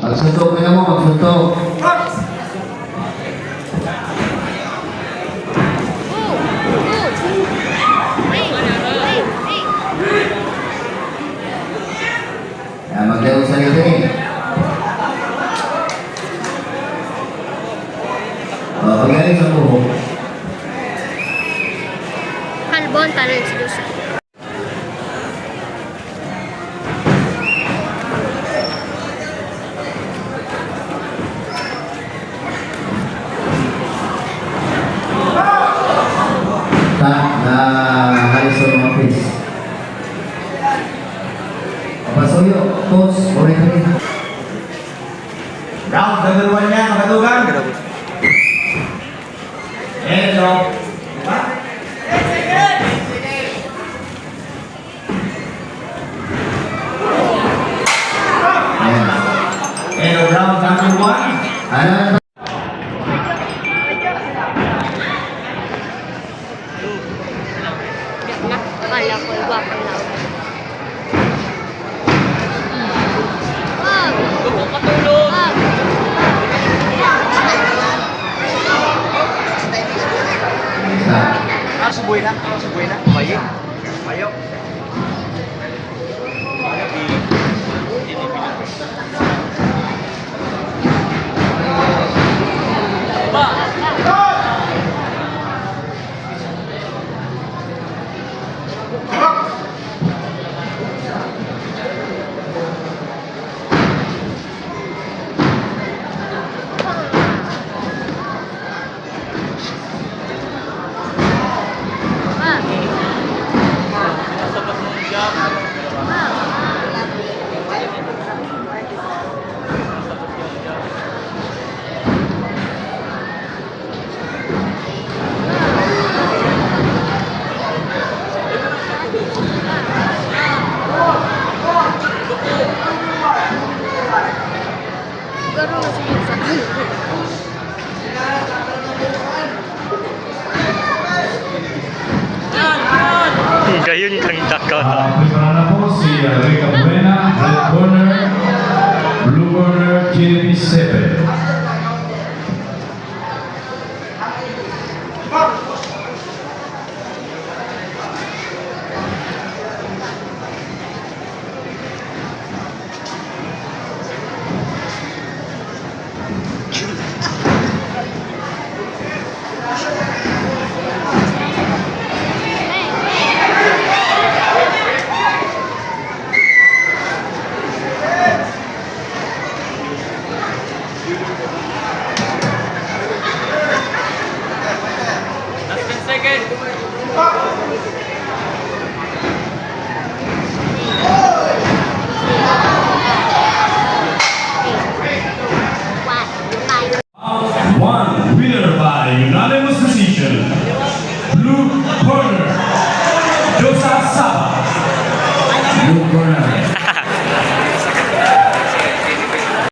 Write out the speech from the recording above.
Magsuntok na mo, magsuntok. Magdaw sa nito eh. Pagaling sa buho. Halbon, talo yung silusyon. Harrison Mapis. Pasuyo, coach, ulit-ulit. Round, dalawa niya, makatugan. Hello. Hello, round number 1. Ano? Kala ko, guwapo lang. Subuhin na. Bayo. Bayo. Gayon kang takot. Prepara na po si Rica Buena, red corner, blue corner, Kennedy Sepe. One winner by unanimous decision. Blue corner, Joseph Saba. Blue corner.